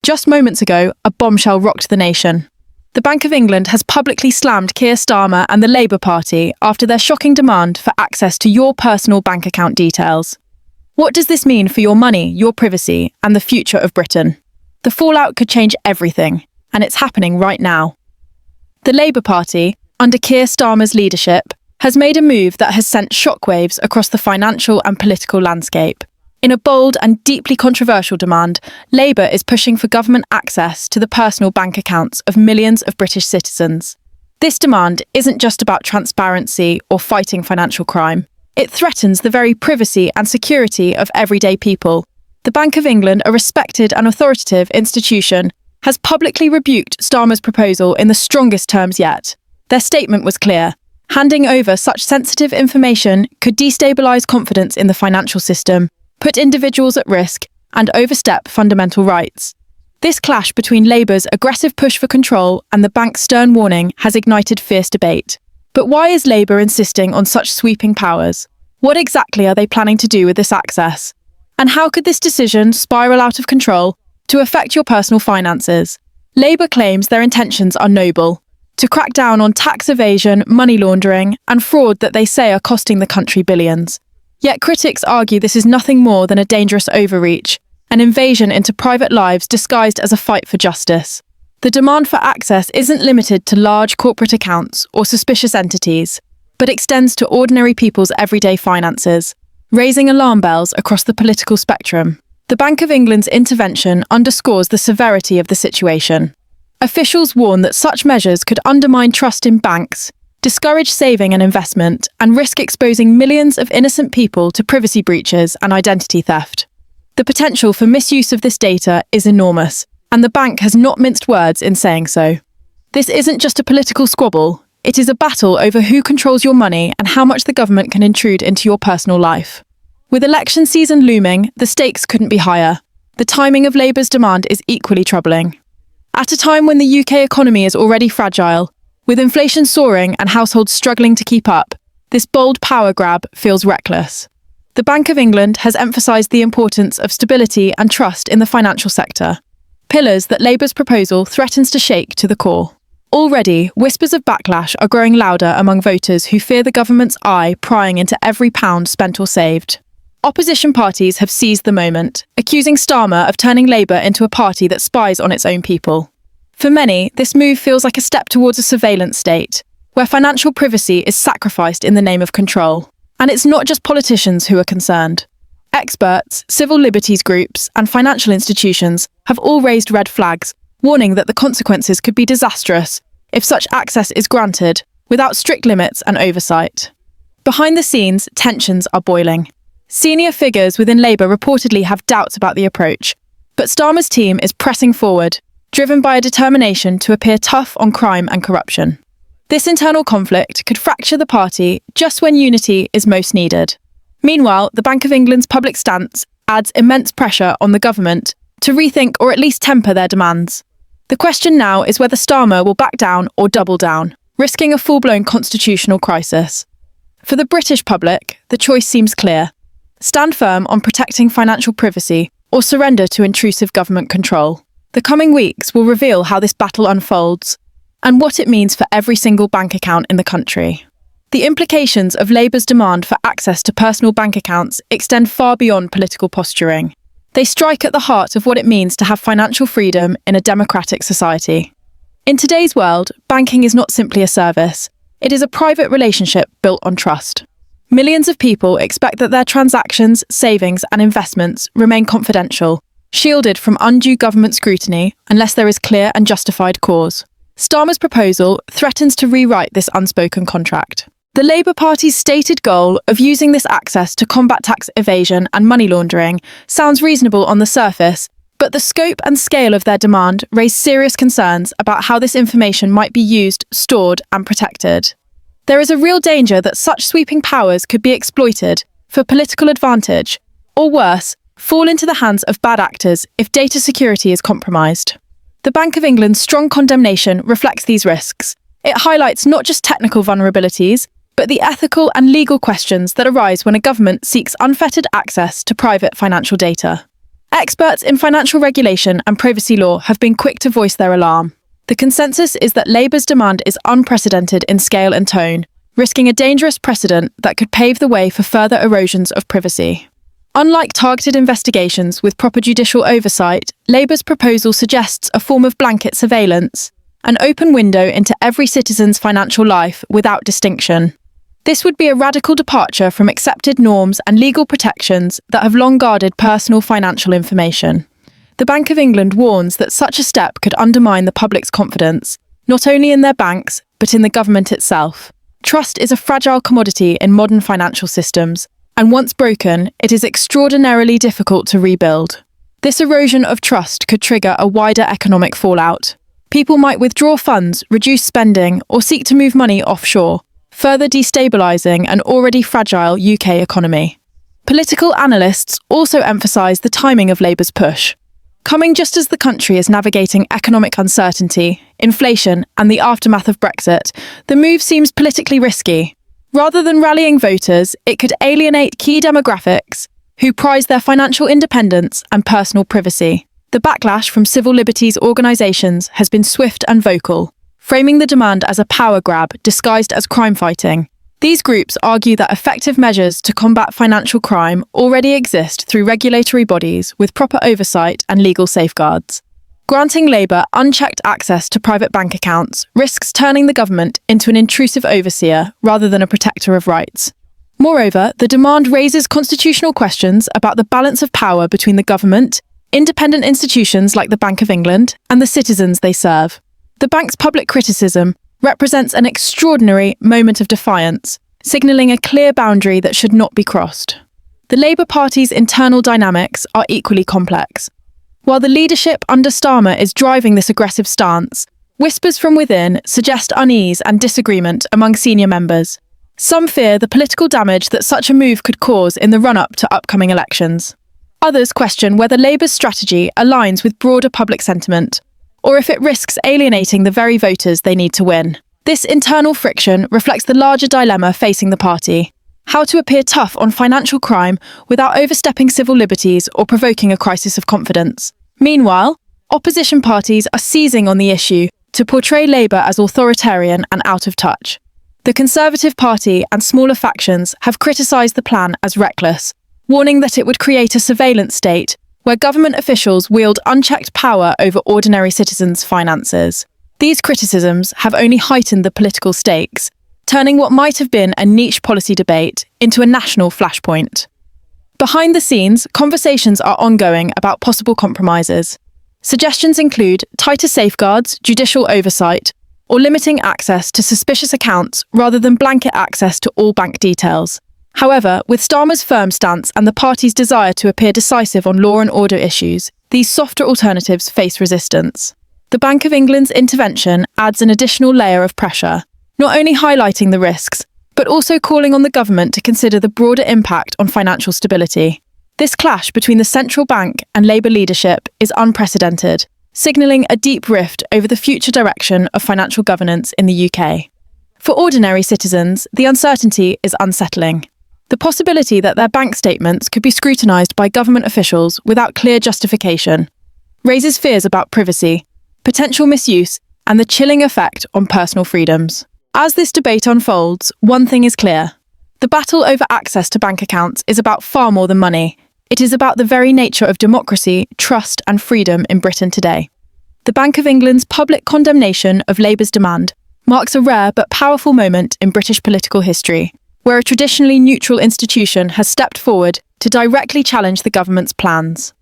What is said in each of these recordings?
Just moments ago, a bombshell rocked the nation. The Bank of England has publicly slammed Keir Starmer and the Labour Party after their shocking demand for access to your personal bank account details. What does this mean for your money, your privacy, and the future of Britain? The fallout could change everything, and it's happening right now. The Labour Party, under Keir Starmer's leadership, has made a move that has sent shockwaves across the financial and political landscape. In a bold and deeply controversial demand, Labour is pushing for government access to the personal bank accounts of millions of British citizens. This demand isn't just about transparency or fighting financial crime. It threatens the very privacy and security of everyday people. The Bank of England, a respected and authoritative institution, has publicly rebuked Starmer's proposal in the strongest terms yet. Their statement was clear. Handing over such sensitive information could destabilise confidence in the financial system, put individuals at risk, and overstep fundamental rights. This clash between Labour's aggressive push for control and the bank's stern warning has ignited fierce debate. But why is Labour insisting on such sweeping powers? What exactly are they planning to do with this access? And how could this decision spiral out of control to affect your personal finances? Labour claims their intentions are noble: to crack down on tax evasion, money laundering, and fraud that they say are costing the country billions. Yet critics argue this is nothing more than a dangerous overreach, an invasion into private lives disguised as a fight for justice. The demand for access isn't limited to large corporate accounts or suspicious entities, but extends to ordinary people's everyday finances, raising alarm bells across the political spectrum. The Bank of England's intervention underscores the severity of the situation. Officials warn that such measures could undermine trust in banks, discourage saving and investment, and risk exposing millions of innocent people to privacy breaches and identity theft. The potential for misuse of this data is enormous, and the bank has not minced words in saying so. This isn't just a political squabble, it is a battle over who controls your money and how much the government can intrude into your personal life. With election season looming, the stakes couldn't be higher. The timing of Labour's demand is equally troubling. At a time when the UK economy is already fragile, with inflation soaring and households struggling to keep up, this bold power grab feels reckless. The Bank of England has emphasised the importance of stability and trust in the financial sector, pillars that Labour's proposal threatens to shake to the core. Already, whispers of backlash are growing louder among voters who fear the government's eye prying into every pound spent or saved. Opposition parties have seized the moment, accusing Starmer of turning Labour into a party that spies on its own people. For many, this move feels like a step towards a surveillance state, where financial privacy is sacrificed in the name of control. And it's not just politicians who are concerned. Experts, civil liberties groups, and financial institutions have all raised red flags, warning that the consequences could be disastrous if such access is granted without strict limits and oversight. Behind the scenes, tensions are boiling. Senior figures within Labour reportedly have doubts about the approach, but Starmer's team is pressing forward, driven by a determination to appear tough on crime and corruption. This internal conflict could fracture the party just when unity is most needed. Meanwhile, the Bank of England's public stance adds immense pressure on the government to rethink or at least temper their demands. The question now is whether Starmer will back down or double down, risking a full-blown constitutional crisis. For the British public, the choice seems clear. Stand firm on protecting financial privacy or surrender to intrusive government control. The coming weeks will reveal how this battle unfolds and what it means for every single bank account in the country. The implications of Labour's demand for access to personal bank accounts extend far beyond political posturing. They strike at the heart of what it means to have financial freedom in a democratic society. In today's world, banking is not simply a service. It is a private relationship built on trust. Millions of people expect that their transactions, savings, and investments remain confidential, shielded from undue government scrutiny unless there is clear and justified cause. Starmer's proposal threatens to rewrite this unspoken contract. The Labour Party's stated goal of using this access to combat tax evasion and money laundering sounds reasonable on the surface, but the scope and scale of their demand raise serious concerns about how this information might be used, stored, and protected. There is a real danger that such sweeping powers could be exploited for political advantage, or worse, fall into the hands of bad actors if data security is compromised. The Bank of England's strong condemnation reflects these risks. It highlights not just technical vulnerabilities, but the ethical and legal questions that arise when a government seeks unfettered access to private financial data. Experts in financial regulation and privacy law have been quick to voice their alarm. The consensus is that Labour's demand is unprecedented in scale and tone, risking a dangerous precedent that could pave the way for further erosions of privacy. Unlike targeted investigations with proper judicial oversight, Labour's proposal suggests a form of blanket surveillance, an open window into every citizen's financial life without distinction. This would be a radical departure from accepted norms and legal protections that have long guarded personal financial information. The Bank of England warns that such a step could undermine the public's confidence, not only in their banks, but in the government itself. Trust is a fragile commodity in modern financial systems, and once broken, it is extraordinarily difficult to rebuild. This erosion of trust could trigger a wider economic fallout. People might withdraw funds, reduce spending, or seek to move money offshore, further destabilising an already fragile UK economy. Political analysts also emphasise the timing of Labour's push. Coming just as the country is navigating economic uncertainty, inflation, and the aftermath of Brexit, the move seems politically risky. Rather than rallying voters, it could alienate key demographics who prize their financial independence and personal privacy. The backlash from civil liberties organisations has been swift and vocal, framing the demand as a power grab disguised as crime fighting. These groups argue that effective measures to combat financial crime already exist through regulatory bodies with proper oversight and legal safeguards. Granting Labour unchecked access to private bank accounts risks turning the government into an intrusive overseer rather than a protector of rights. Moreover, the demand raises constitutional questions about the balance of power between the government, independent institutions like the Bank of England, and the citizens they serve. The bank's public criticism represents an extraordinary moment of defiance, signalling a clear boundary that should not be crossed. The Labour Party's internal dynamics are equally complex. While the leadership under Starmer is driving this aggressive stance, whispers from within suggest unease and disagreement among senior members. Some fear the political damage that such a move could cause in the run-up to upcoming elections. Others question whether Labour's strategy aligns with broader public sentiment, or if it risks alienating the very voters they need to win. This internal friction reflects the larger dilemma facing the party: how to appear tough on financial crime without overstepping civil liberties or provoking a crisis of confidence. Meanwhile, opposition parties are seizing on the issue to portray Labour as authoritarian and out of touch. The Conservative Party and smaller factions have criticised the plan as reckless, warning that it would create a surveillance state where government officials wield unchecked power over ordinary citizens' finances. These criticisms have only heightened the political stakes, turning what might have been a niche policy debate into a national flashpoint. Behind the scenes, conversations are ongoing about possible compromises. Suggestions include tighter safeguards, judicial oversight, or limiting access to suspicious accounts rather than blanket access to all bank details. However, with Starmer's firm stance and the party's desire to appear decisive on law and order issues, these softer alternatives face resistance. The Bank of England's intervention adds an additional layer of pressure, not only highlighting the risks, but also calling on the government to consider the broader impact on financial stability. This clash between the central bank and Labour leadership is unprecedented, signalling a deep rift over the future direction of financial governance in the UK. For ordinary citizens, the uncertainty is unsettling. The possibility that their bank statements could be scrutinised by government officials without clear justification raises fears about privacy, potential misuse, and the chilling effect on personal freedoms. As this debate unfolds, one thing is clear. The battle over access to bank accounts is about far more than money. It is about the very nature of democracy, trust, and freedom in Britain today. The Bank of England's public condemnation of Labour's demand marks a rare but powerful moment in British political history, where a traditionally neutral institution has stepped forward to directly challenge the government's plans.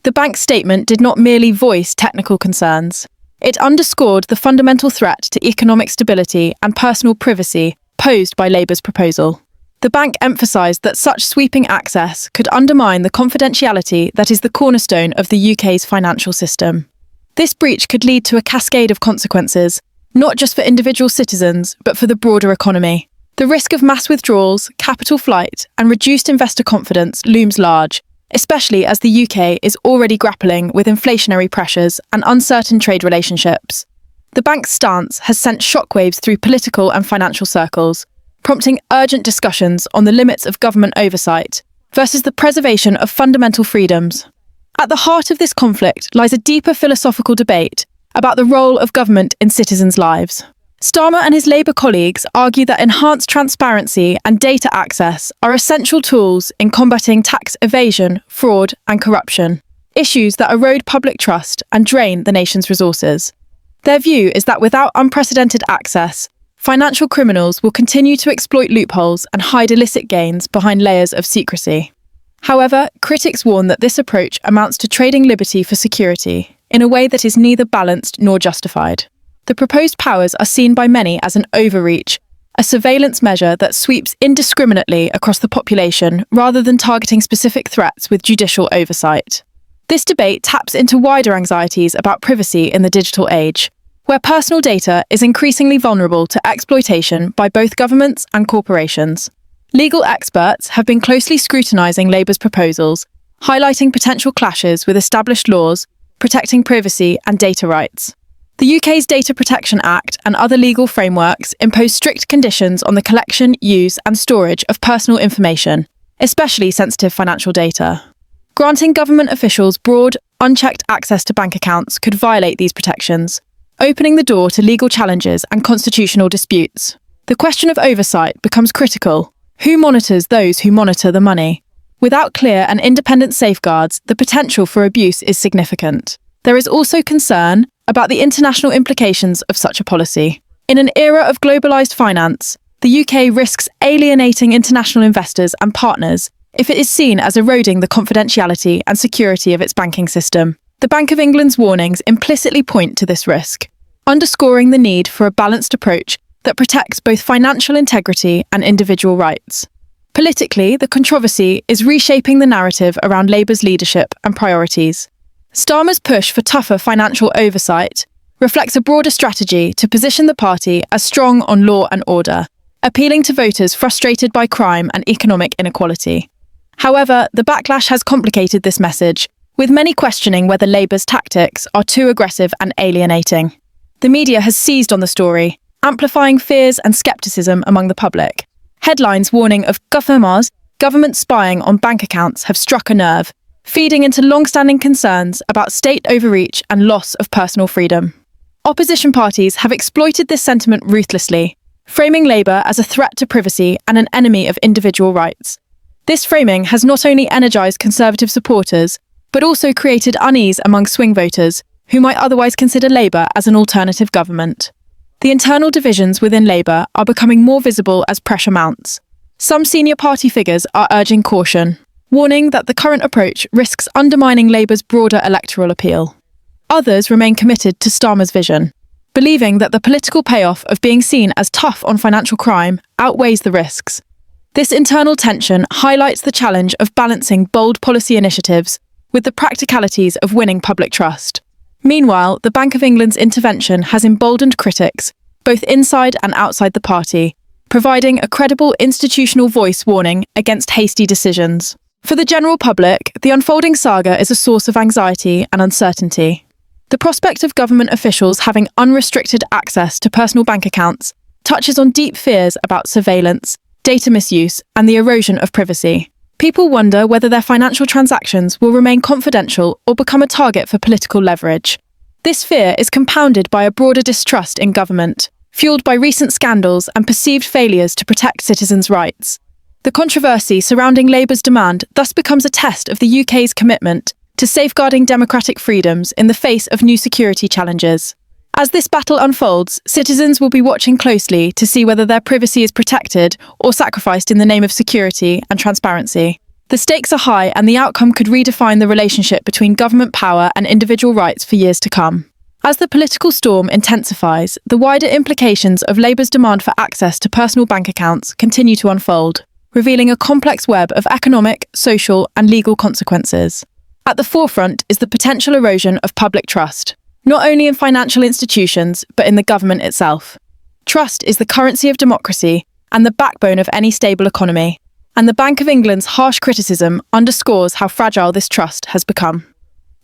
The bank's statement did not merely voice technical concerns. It underscored the fundamental threat to economic stability and personal privacy posed by Labour's proposal. The bank emphasised that such sweeping access could undermine the confidentiality that is the cornerstone of the UK's financial system. This breach could lead to a cascade of consequences, not just for individual citizens, but for the broader economy. The risk of mass withdrawals, capital flight, and reduced investor confidence looms large, especially as the UK is already grappling with inflationary pressures and uncertain trade relationships. The bank's stance has sent shockwaves through political and financial circles, prompting urgent discussions on the limits of government oversight versus the preservation of fundamental freedoms. At the heart of this conflict lies a deeper philosophical debate about the role of government in citizens' lives. Starmer and his Labour colleagues argue that enhanced transparency and data access are essential tools in combating tax evasion, fraud, and corruption, issues that erode public trust and drain the nation's resources. Their view is that without unprecedented access, financial criminals will continue to exploit loopholes and hide illicit gains behind layers of secrecy. However, critics warn that this approach amounts to trading liberty for security in a way that is neither balanced nor justified. The proposed powers are seen by many as an overreach, a surveillance measure that sweeps indiscriminately across the population rather than targeting specific threats with judicial oversight. This debate taps into wider anxieties about privacy in the digital age, where personal data is increasingly vulnerable to exploitation by both governments and corporations. Legal experts have been closely scrutinising Labour's proposals, highlighting potential clashes with established laws protecting privacy and data rights. The UK's Data Protection Act and other legal frameworks impose strict conditions on the collection, use and storage of personal information, especially sensitive financial data. Granting government officials broad, unchecked access to bank accounts could violate these protections, opening the door to legal challenges and constitutional disputes. The question of oversight becomes critical. Who monitors those who monitor the money? Without clear and independent safeguards, the potential for abuse is significant. There is also concern about the international implications of such a policy. In an era of globalized finance, the UK risks alienating international investors and partners if it is seen as eroding the confidentiality and security of its banking system. The Bank of England's warnings implicitly point to this risk, underscoring the need for a balanced approach that protects both financial integrity and individual rights. Politically, the controversy is reshaping the narrative around Labour's leadership and priorities. Starmer's push for tougher financial oversight reflects a broader strategy to position the party as strong on law and order, appealing to voters frustrated by crime and economic inequality. However, the backlash has complicated this message, with many questioning whether Labour's tactics are too aggressive and alienating. The media has seized on the story, amplifying fears and scepticism among the public. Headlines warning of government spying on bank accounts have struck a nerve, feeding into long-standing concerns about state overreach and loss of personal freedom. Opposition parties have exploited this sentiment ruthlessly, framing Labour as a threat to privacy and an enemy of individual rights. This framing has not only energised Conservative supporters, but also created unease among swing voters who might otherwise consider Labour as an alternative government. The internal divisions within Labour are becoming more visible as pressure mounts. Some senior party figures are urging caution, warning that the current approach risks undermining Labour's broader electoral appeal. Others remain committed to Starmer's vision, believing that the political payoff of being seen as tough on financial crime outweighs the risks. This internal tension highlights the challenge of balancing bold policy initiatives with the practicalities of winning public trust. Meanwhile, the Bank of England's intervention has emboldened critics, both inside and outside the party, providing a credible institutional voice warning against hasty decisions. For the general public, the unfolding saga is a source of anxiety and uncertainty. The prospect of government officials having unrestricted access to personal bank accounts touches on deep fears about surveillance, data misuse, and the erosion of privacy. People wonder whether their financial transactions will remain confidential or become a target for political leverage. This fear is compounded by a broader distrust in government, fueled by recent scandals and perceived failures to protect citizens' rights. The controversy surrounding Labour's demand thus becomes a test of the UK's commitment to safeguarding democratic freedoms in the face of new security challenges. As this battle unfolds, citizens will be watching closely to see whether their privacy is protected or sacrificed in the name of security and transparency. The stakes are high, and the outcome could redefine the relationship between government power and individual rights for years to come. As the political storm intensifies, the wider implications of Labour's demand for access to personal bank accounts continue to unfold, revealing a complex web of economic, social, and legal consequences. At the forefront is the potential erosion of public trust, not only in financial institutions, but in the government itself. Trust is the currency of democracy and the backbone of any stable economy, and the Bank of England's harsh criticism underscores how fragile this trust has become.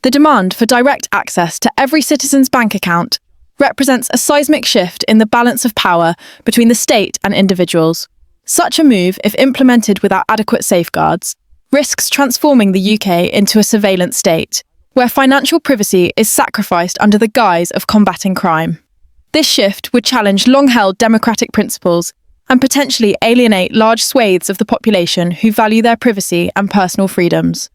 The demand for direct access to every citizen's bank account represents a seismic shift in the balance of power between the state and individuals. Such a move, if implemented without adequate safeguards, risks transforming the UK into a surveillance state, where financial privacy is sacrificed under the guise of combating crime. This shift would challenge long-held democratic principles and potentially alienate large swathes of the population who value their privacy and personal freedoms.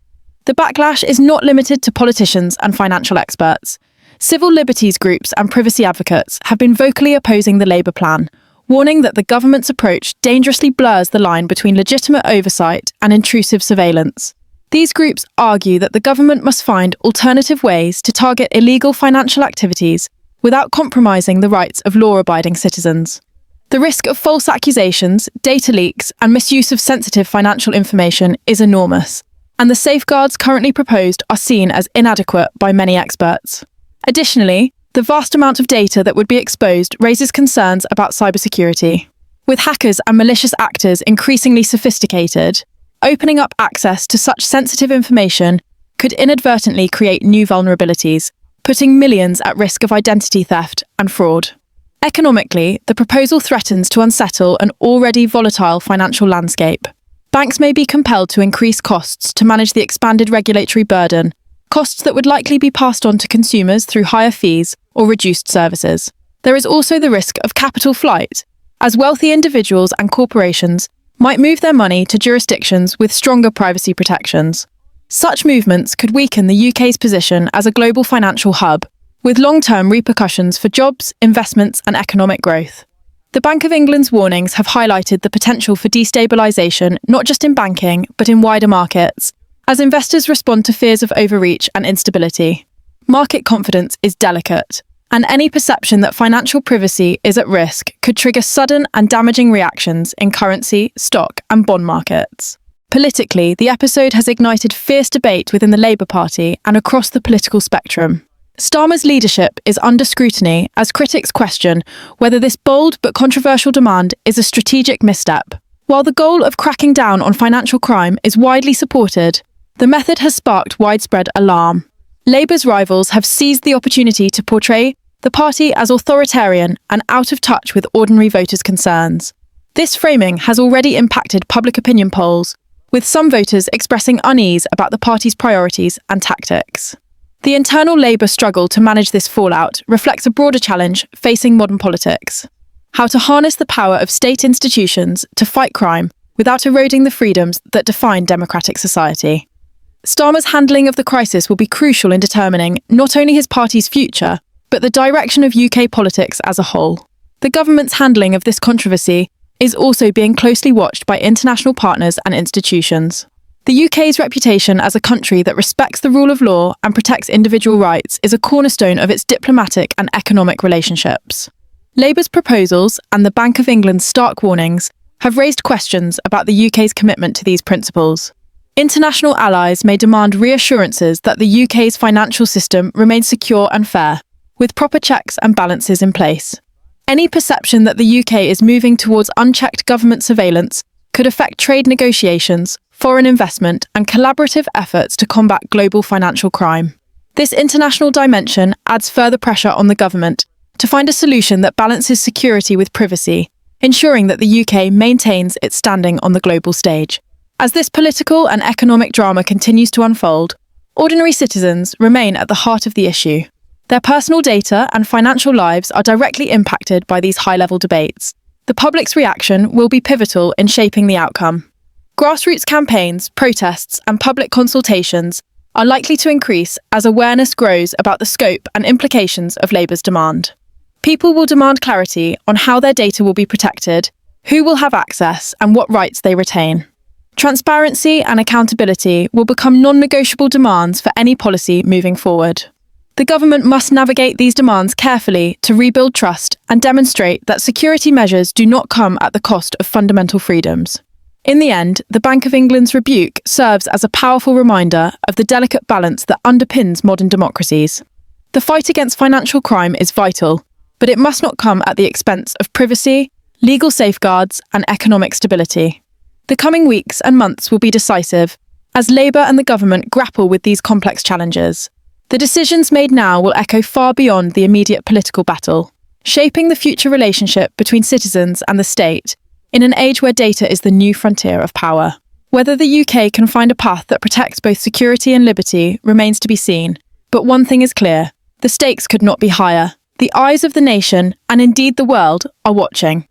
The backlash is not limited to politicians and financial experts. Civil liberties groups and privacy advocates have been vocally opposing the Labour plan, warning that the government's approach dangerously blurs the line between legitimate oversight and intrusive surveillance. These groups argue that the government must find alternative ways to target illegal financial activities without compromising the rights of law-abiding citizens. The risk of false accusations, data leaks, and misuse of sensitive financial information is enormous, and the safeguards currently proposed are seen as inadequate by many experts. Additionally, the vast amount of data that would be exposed raises concerns about cybersecurity. With hackers and malicious actors increasingly sophisticated, opening up access to such sensitive information could inadvertently create new vulnerabilities, putting millions at risk of identity theft and fraud. Economically, the proposal threatens to unsettle an already volatile financial landscape. Banks may be compelled to increase costs to manage the expanded regulatory burden, costs that would likely be passed on to consumers through higher fees or reduced services. There is also the risk of capital flight, as wealthy individuals and corporations might move their money to jurisdictions with stronger privacy protections. Such movements could weaken the UK's position as a global financial hub, with long-term repercussions for jobs, investments, and economic growth. The Bank of England's warnings have highlighted the potential for destabilisation not just in banking, but in wider markets, as investors respond to fears of overreach and instability. Market confidence is delicate, and any perception that financial privacy is at risk could trigger sudden and damaging reactions in currency, stock, and bond markets. Politically, the episode has ignited fierce debate within the Labour Party and across the political spectrum. Starmer's leadership is under scrutiny as critics question whether this bold but controversial demand is a strategic misstep. While the goal of cracking down on financial crime is widely supported, the method has sparked widespread alarm. Labour's rivals have seized the opportunity to portray the party as authoritarian and out of touch with ordinary voters' concerns. This framing has already impacted public opinion polls, with some voters expressing unease about the party's priorities and tactics. The internal Labour struggle to manage this fallout reflects a broader challenge facing modern politics: how to harness the power of state institutions to fight crime without eroding the freedoms that define democratic society. Starmer's handling of the crisis will be crucial in determining not only his party's future, but the direction of UK politics as a whole. The government's handling of this controversy is also being closely watched by international partners and institutions. The UK's reputation as a country that respects the rule of law and protects individual rights is a cornerstone of its diplomatic and economic relationships. Labour's proposals and the Bank of England's stark warnings have raised questions about the UK's commitment to these principles. International allies may demand reassurances that the UK's financial system remains secure and fair, with proper checks and balances in place. Any perception that the UK is moving towards unchecked government surveillance could affect trade negotiations, foreign investment, and collaborative efforts to combat global financial crime. This international dimension adds further pressure on the government to find a solution that balances security with privacy, ensuring that the UK maintains its standing on the global stage. As this political and economic drama continues to unfold, ordinary citizens remain at the heart of the issue. Their personal data and financial lives are directly impacted by these high-level debates. The public's reaction will be pivotal in shaping the outcome. Grassroots campaigns, protests, and public consultations are likely to increase as awareness grows about the scope and implications of Labour's demand. People will demand clarity on how their data will be protected, who will have access, and what rights they retain. Transparency and accountability will become non-negotiable demands for any policy moving forward. The government must navigate these demands carefully to rebuild trust and demonstrate that security measures do not come at the cost of fundamental freedoms. In the end, the Bank of England's rebuke serves as a powerful reminder of the delicate balance that underpins modern democracies. The fight against financial crime is vital, but it must not come at the expense of privacy, legal safeguards, and economic stability. The coming weeks and months will be decisive as Labour and the government grapple with these complex challenges. The decisions made now will echo far beyond the immediate political battle, shaping the future relationship between citizens and the state in an age where data is the new frontier of power. Whether the UK can find a path that protects both security and liberty remains to be seen, But one thing is clear, the stakes could not be higher. The eyes of the nation, and indeed the world, are watching.